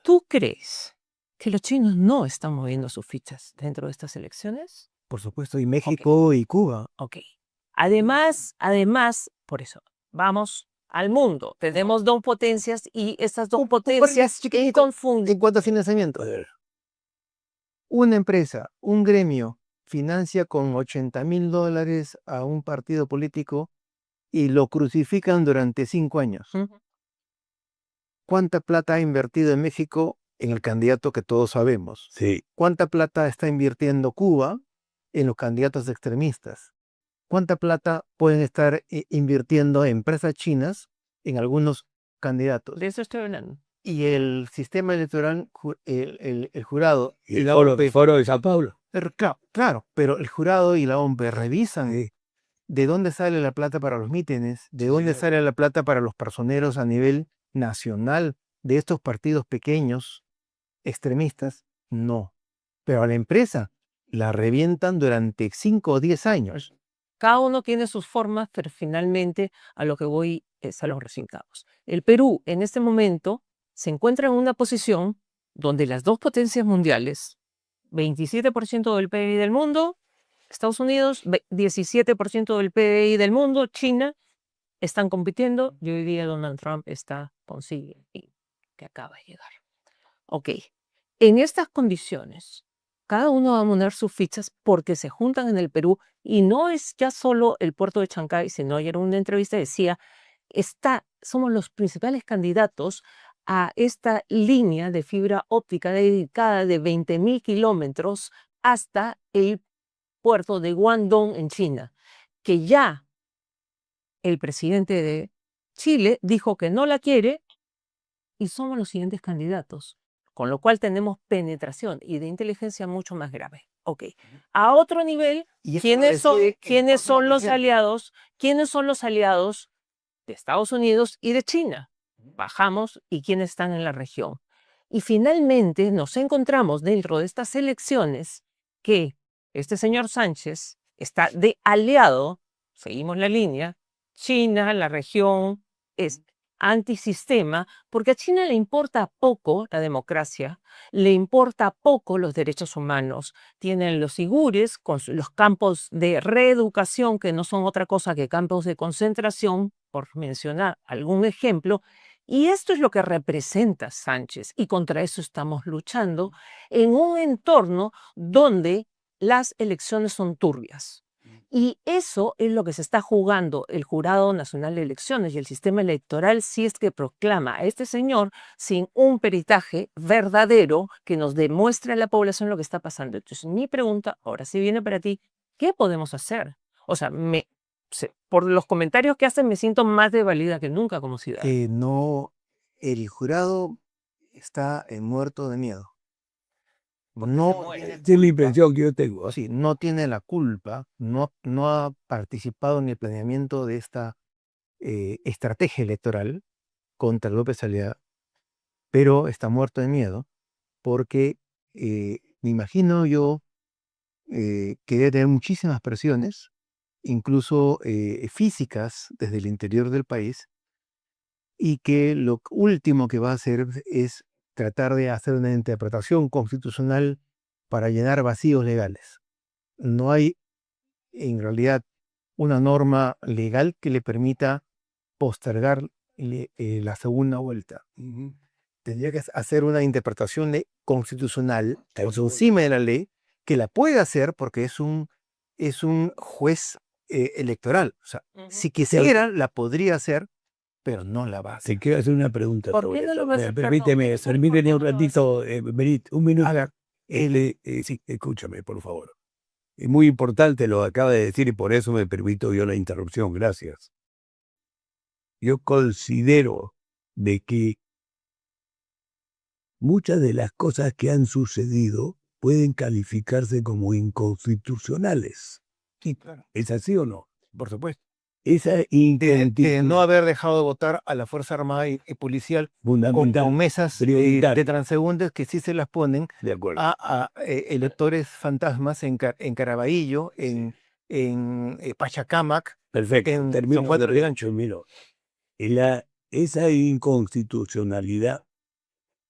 ¿Tú crees que los chinos no están moviendo sus fichas dentro de estas elecciones? Por supuesto, y México y Cuba. Ok. Además, por eso, vamos al mundo. Tenemos dos potencias y estas dos potencias confunden. En cuanto a financiamiento, A ver, una empresa, un gremio, financia con $80,000 a un partido político y lo crucifican durante 5 años. Ujú. ¿Cuánta plata ha invertido en México en el candidato que todos sabemos? sí, ¿Cuánta plata está invirtiendo Cuba en los candidatos extremistas? ¿Cuánta plata pueden estar invirtiendo empresas chinas en algunos candidatos? De eso estoy hablando. Y el sistema electoral, el jurado y y el la foro, OMP, foro de Sao Paulo. claro, pero el jurado y la OMP revisan Sí, de dónde sale la plata para los mítines, de sí, dónde señor. sale la plata para los personeros a nivel nacional de estos partidos pequeños extremistas, no. Pero a la empresa la revientan durante 5 o 10 años. Cada uno tiene sus formas, pero finalmente a lo que voy es a los resultados. El Perú en este momento se encuentra en una posición donde las dos potencias mundiales, 27% del PIB del mundo, Estados Unidos, 17% del PIB del mundo, China, están compitiendo. Yo diría Donald Trump está con Xi Jinping, que acaba de llegar. Ok, en estas condiciones, cada uno va a poner sus fichas porque se juntan en el Perú y no es ya solo el puerto de Chancay, sino ayer en una entrevista decía, somos los principales candidatos a esta línea de fibra óptica dedicada de 20.000 kilómetros hasta el puerto de Guangdong en China, que ya el presidente de Chile dijo que no la quiere y somos los siguientes candidatos, con lo cual tenemos penetración y de inteligencia mucho más grave. Ok, a otro nivel, Y eso ¿quiénes son, reside en el quiénes próximo son los presidente. aliados? ¿Quiénes son los aliados de Estados Unidos y de China? Bajamos y quiénes están en la región. Y finalmente nos encontramos dentro de estas elecciones que este señor Sánchez está de aliado, seguimos la línea, China, la región, es antisistema, porque a China le importa poco la democracia, le importa poco los derechos humanos. Tienen los uigures con los campos de reeducación, que no son otra cosa que campos de concentración, por mencionar algún ejemplo, y esto es lo que representa Sánchez, y contra eso estamos luchando en un entorno donde las elecciones son turbias. Y eso es lo que se está jugando el Jurado Nacional de Elecciones y el sistema electoral si es que proclama a este señor sin un peritaje verdadero que nos demuestre a la población lo que está pasando. Entonces, mi pregunta, ahora sí viene para ti, ¿qué podemos hacer? O sea, por los comentarios que hacen me siento más desvalida que nunca como ciudadana. No, el jurado está muerto de miedo. No tiene Esa es la culpa. impresión que yo tengo. Sí, no tiene la culpa, no ha participado en el planeamiento de esta estrategia electoral contra López Aliaga, pero está muerto de miedo porque me imagino yo que debe tener muchísimas presiones, incluso físicas desde el interior del país, y que lo último que va a hacer es tratar de hacer una interpretación constitucional para llenar vacíos legales. No hay en realidad una norma legal que le permita postergar la segunda vuelta. Tendría que hacer una interpretación constitucional por encima de la ley, que la puede hacer porque es un juez electoral. O sea, si quisiera, la podría hacer, pero no la va a hacer. Te quiero hacer una pregunta ¿Por sobre qué no eso. lo va a hacer? Permíteme, Perdón, permíteme un ¿por qué no lo va a ratito, Berit, un minuto. A ver, Sí, escúchame, por favor. Es muy importante lo que acaba de decir y por eso me permito yo la interrupción. Gracias. Yo considero de que muchas de las cosas que han sucedido pueden calificarse como inconstitucionales. sí, claro, ¿Es así o no? por supuesto. Esa De inconstitucionalidad no haber dejado de votar a la Fuerza Armada y Policial con fundamental, mesas de prioritaria. transeúntes que sí se las ponen De acuerdo. a electores fantasmas en Caraballo, en Pachacamac, Perfecto. en Termino San Juan de de gancho, miro. Esa inconstitucionalidad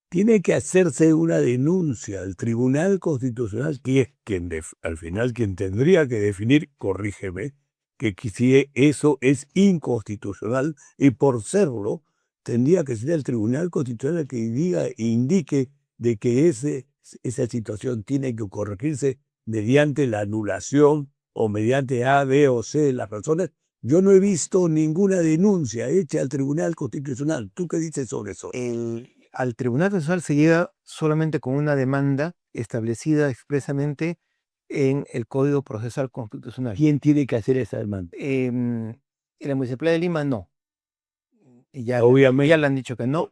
tiene que hacerse una denuncia al Tribunal Constitucional, que es quien al final quien tendría que definir, corrígeme, que si eso es inconstitucional y por serlo tendría que ser el Tribunal Constitucional el que indique de que esa situación tiene que corregirse mediante la anulación o mediante A, B o C de las razones. Yo no he visto ninguna denuncia hecha al Tribunal Constitucional. ¿Tú qué dices sobre eso? Al Tribunal Constitucional se llega solamente con una demanda establecida expresamente en el Código Procesal Constitucional. ¿Quién tiene que hacer esa demanda? En la Municipalidad de Lima no. Obviamente. Ya le han dicho que no.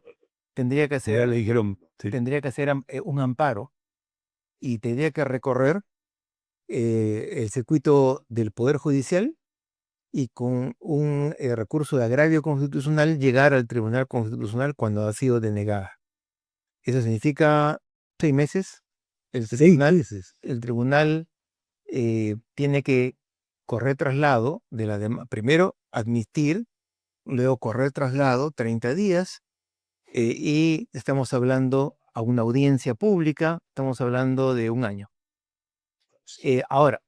Tendría que Ya hacer, le dijeron, sí. un amparo y tendría que recorrer el circuito del Poder Judicial y con un recurso de agravio constitucional llegar al Tribunal Constitucional cuando ha sido denegada. Eso significa 6 meses. El tribunal tiene que correr traslado de primero admitir, luego correr traslado 30 días y estamos hablando a una audiencia pública, estamos hablando de un año. Ahora,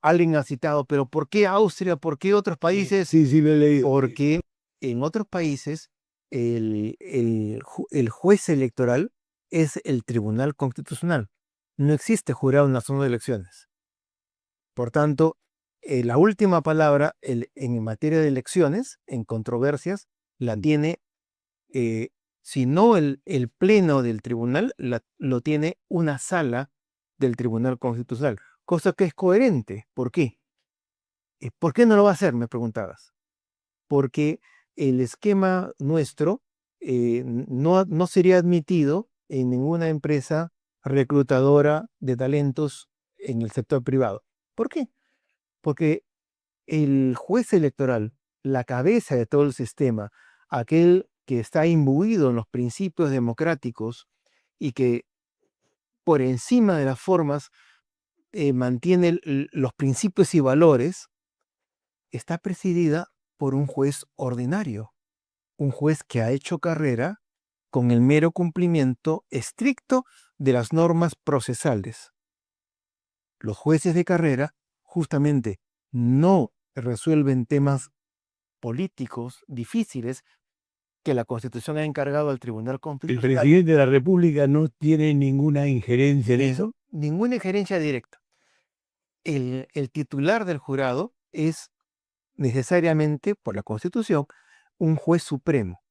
alguien ha citado, pero ¿por qué Austria? ¿Por qué otros países? Sí, lo he leído. Porque en otros países el juez electoral es el Tribunal Constitucional. No existe jurado nacional de elecciones. Por tanto, la última palabra en materia de elecciones, en controversias, la tiene sino el pleno del tribunal lo tiene una sala del Tribunal Constitucional, cosa que es coherente. ¿Por qué? ¿Por qué no lo va a hacer? Me preguntabas. Porque el esquema nuestro no sería admitido en ninguna empresa reclutadora de talentos en el sector privado. ¿Por qué? Porque el juez electoral, la cabeza de todo el sistema, aquel que está imbuido en los principios democráticos y que por encima de las formas mantiene los principios y valores, está presidida por un juez ordinario, un juez que ha hecho carrera con el mero cumplimiento estricto de las normas procesales. Los jueces de carrera justamente no resuelven temas políticos difíciles que la Constitución ha encargado al Tribunal El Constitucional. presidente de la República no tiene ninguna injerencia en eso. Ninguna injerencia directa. El titular del jurado es necesariamente, por la Constitución, un juez supremo.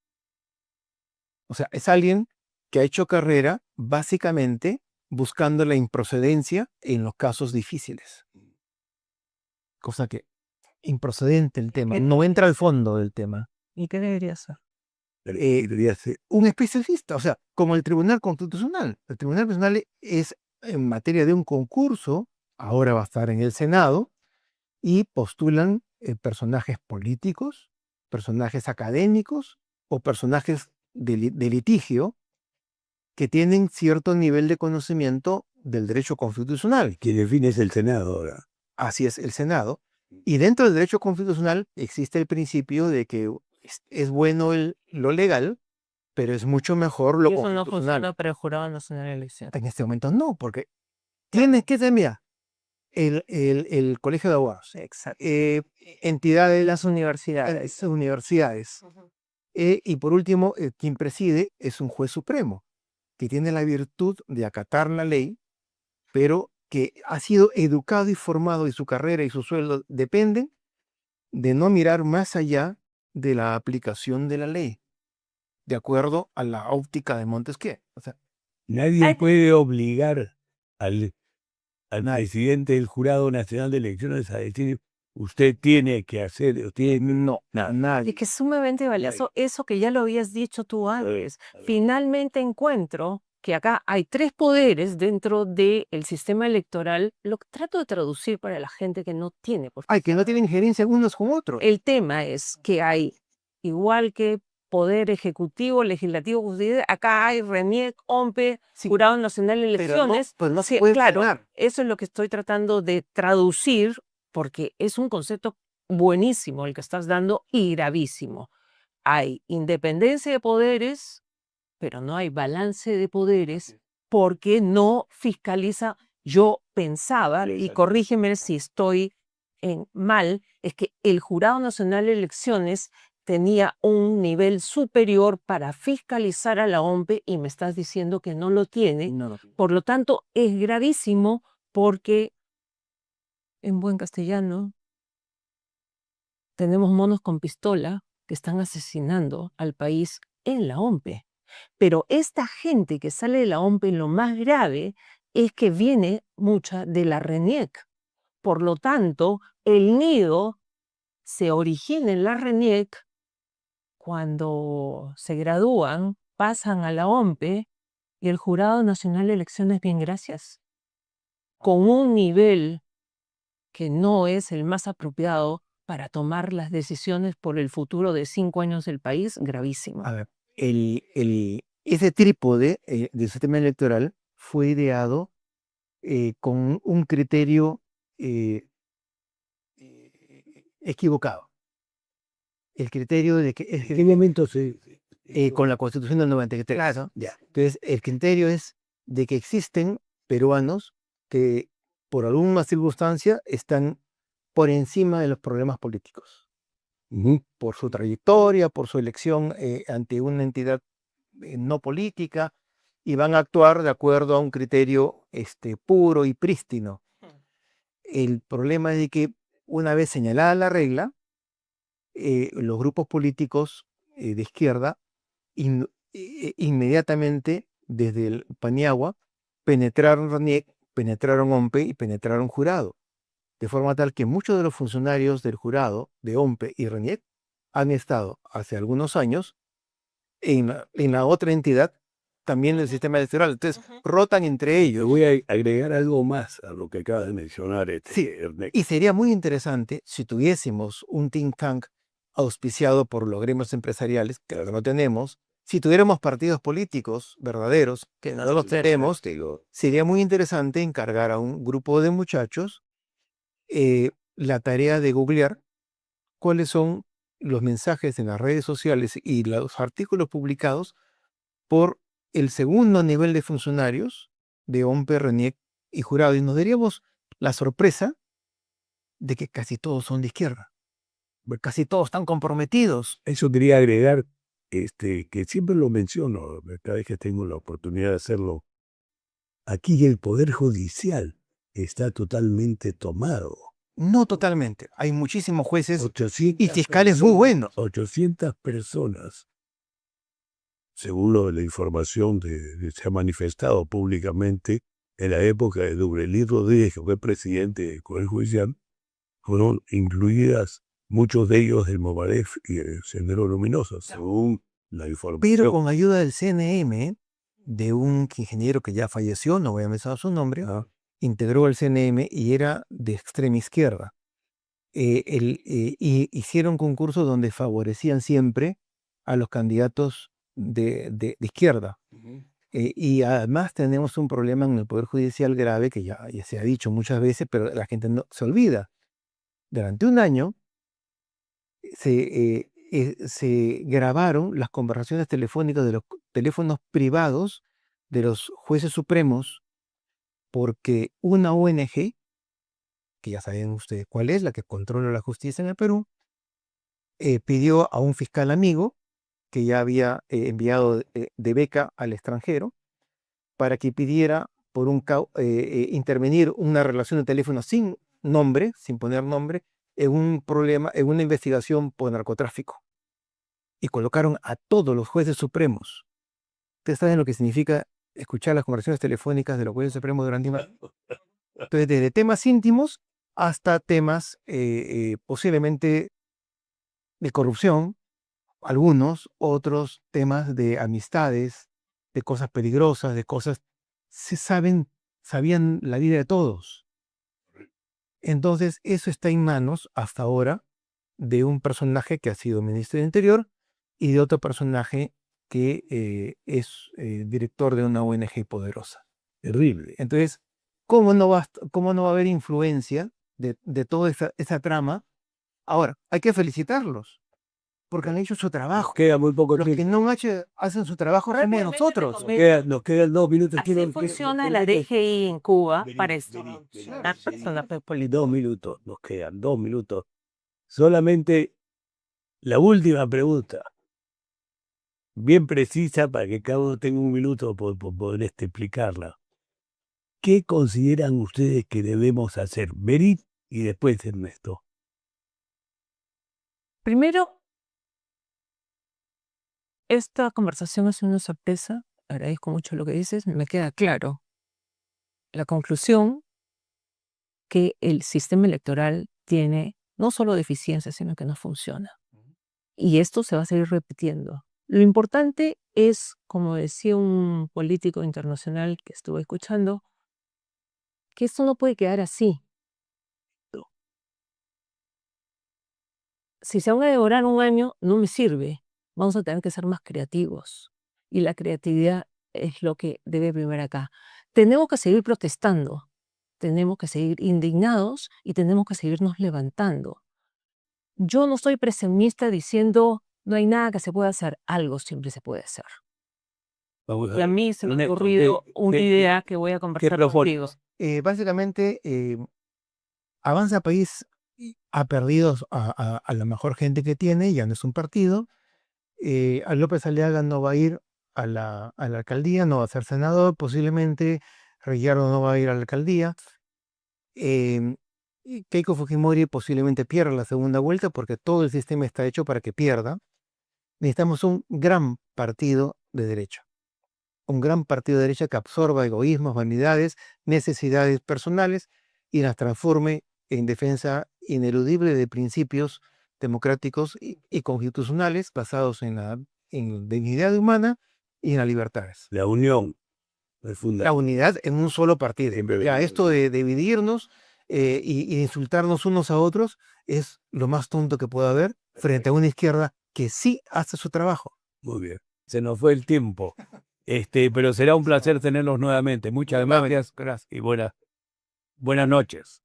O sea, es alguien que ha hecho carrera básicamente buscando la improcedencia en los casos difíciles. Cosa que, improcedente el tema, no entra al fondo del tema. ¿Y qué debería ser? Debería ser. Un especialista, o sea, como el Tribunal Constitucional. El Tribunal Constitucional es en materia de un concurso, ahora va a estar en el Senado, y postulan personajes políticos, personajes académicos o personajes de litigio que tienen cierto nivel de conocimiento del derecho constitucional. Quien define es el Senado ahora. Así es el Senado. Y dentro del derecho constitucional existe el principio de que es bueno lo legal, pero es mucho mejor lo Y eso no constitucional. funciona para el Jurado Nacional de Elecciones. En este momento no, porque tienes que tener el Colegio de Abogados, Exacto. entidades, Las universidades. universidades. Y por último, quien preside es un juez supremo, que tiene la virtud de acatar la ley, pero que ha sido educado y formado y su carrera y su sueldo dependen de no mirar más allá de la aplicación de la ley, de acuerdo a la óptica de Montesquieu. O sea, Nadie puede obligar al Nadie. presidente del Jurado Nacional de Elecciones a decir, usted tiene que hacer, no, nadie. Es que es sumamente valioso eso que ya lo habías dicho tú antes. Finalmente encuentro que acá hay 3 poderes dentro del sistema electoral. Lo que trato de traducir para la gente que no tiene, por Ay, que no tienen injerencia unos con otros. El tema es que hay, igual que poder ejecutivo, legislativo, judicial, acá hay RENIEC, OMPE, Sí, Jurado Nacional de pero no, Elecciones. pues no se Sí, puede claro, frenar. eso es lo que estoy tratando de traducir, porque es un concepto buenísimo el que estás dando y gravísimo. Hay independencia de poderes, pero no hay balance de poderes porque no fiscaliza. Yo pensaba, y Exacto. corrígeme si estoy mal, es que el Jurado Nacional de Elecciones tenía un nivel superior para fiscalizar a la OMPE y me estás diciendo que no lo tiene. No. Por lo tanto, es gravísimo porque, en buen castellano, tenemos monos con pistola que están asesinando al país en la OMPE. Pero esta gente que sale de la OMPE, lo más grave es que viene mucha de la RENIEC. Por lo tanto, el nido se origina en la RENIEC. Cuando se gradúan, pasan a la OMPE y el Jurado Nacional de Elecciones, bien, gracias, con un nivel que no es el más apropiado para tomar las decisiones por el futuro de 5 años del país, gravísimo. A ver, ese trípode del sistema electoral fue ideado con un criterio equivocado. El criterio de que ¿En qué momento se...? con la Constitución del 93. Claro. Ya. Entonces, el criterio es de que existen peruanos que por alguna circunstancia están por encima de los problemas políticos, Ujú. por su trayectoria, por su elección ante una entidad no política, y van a actuar de acuerdo a un criterio puro y prístino. El problema es de que una vez señalada la regla, los grupos políticos de izquierda inmediatamente desde el Paniagua penetraron RENIEC, penetraron OMPE y penetraron Jurado. De forma tal que muchos de los funcionarios del jurado de OMPE y RENIEC han estado hace algunos años en la otra entidad, también en el sistema electoral. Entonces, rotan entre Yo ellos. voy a agregar algo más a lo que acaba de mencionar Sí, Ernesto. y sería muy interesante si tuviésemos un think tank auspiciado por los gremios empresariales, que ahora no tenemos, si tuviéramos partidos políticos verdaderos, que no los tenemos, sería muy interesante encargar a un grupo de muchachos la tarea de googlear cuáles son los mensajes en las redes sociales y los artículos publicados por el segundo nivel de funcionarios de OMPE, RENIEC y Jurado. Y nos daríamos la sorpresa de que casi todos son de izquierda. Casi todos están comprometidos. Eso quería agregar, que siempre lo menciono, cada vez que tengo la oportunidad de hacerlo. Aquí el Poder Judicial está totalmente tomado. No totalmente. Hay muchísimos jueces 800 y fiscales muy buenos. 800 personas, según la información se ha manifestado públicamente en la época de Dubrelí Rodríguez, que fue presidente del Poder Judicial, fueron incluidas muchos de ellos del Mobaref y el Sendero Luminoso, según la información. Pero con ayuda del CNM, de un ingeniero que ya falleció, no voy a mencionar su nombre, integró el CNM y era de extrema izquierda. Y hicieron concursos donde favorecían siempre a los candidatos de izquierda. Y además tenemos un problema en el Poder Judicial grave que ya se ha dicho muchas veces, pero la gente no se olvida. Durante un año se grabaron las conversaciones telefónicas de los teléfonos privados de los jueces supremos porque una ONG, que ya saben ustedes cuál es, la que controla la justicia en el Perú, pidió a un fiscal amigo que ya había enviado de beca al extranjero para que pidiera por intervenir una relación de teléfono sin nombre, sin poner nombre, en un problema, en una investigación por narcotráfico. Y colocaron a todos los jueces supremos. Ustedes saben lo que significa escuchar las conversaciones telefónicas de los jueces supremos durante un año. Entonces, desde temas íntimos hasta temas posiblemente de corrupción, algunos, otros temas de amistades, de cosas peligrosas, de cosas, sabían la vida de todos. Entonces, eso está en manos hasta ahora de un personaje que ha sido ministro del Interior y de otro personaje que es director de una ONG poderosa. Terrible. Entonces, ¿cómo no va a haber influencia de toda esa trama? Ahora, hay que felicitarlos, porque han hecho su trabajo. Queda muy poco Los tiempo. que no hacen su trabajo son Realmente nosotros. Nos quedan 2 minutos. Así funciona la DGI en Cuba para esto. Las personas 2 minutos, nos quedan 2 minutos. Solamente la última pregunta, bien precisa para que cada uno tenga un minuto por poder explicarla. ¿Qué consideran ustedes que debemos hacer? Berit y después Ernesto. Primero, esta conversación es una sorpresa. Agradezco mucho lo que dices. Me queda claro la conclusión que el sistema electoral tiene no solo deficiencias, sino que no funciona. Y esto se va a seguir repitiendo. Lo importante es, como decía un político internacional que estuve escuchando, que esto no puede quedar así. Si se van a devorar un año, no me sirve. Vamos a tener que ser más creativos. Y la creatividad es lo que debe primar acá. Tenemos que seguir protestando, tenemos que seguir indignados y tenemos que seguirnos levantando. Yo no soy pesimista diciendo no hay nada que se pueda hacer, algo siempre se puede hacer. Y a mí se me ha ocurrido una idea que voy a conversar contigo. Básicamente, Avanza País ha perdido a la mejor gente que tiene, ya no es un partido. A López Aliaga no va a ir a la alcaldía, no va a ser senador, posiblemente Reyardo no va a ir a la alcaldía. Y Keiko Fujimori posiblemente pierda la segunda vuelta porque todo el sistema está hecho para que pierda. Necesitamos un gran partido de derecha. Un gran partido de derecha que absorba egoísmos, vanidades, necesidades personales y las transforme en defensa ineludible de principios democráticos y constitucionales basados en la dignidad humana y en las libertades. La unión es La fundamental. unidad en un solo partido. Siempre Ya, bien. esto de dividirnos y insultarnos unos a otros es lo más tonto que puede haber frente a una izquierda que sí hace su trabajo. Muy bien. Se nos fue el tiempo. Pero será un placer tenerlos nuevamente. Muchas gracias y buenas noches.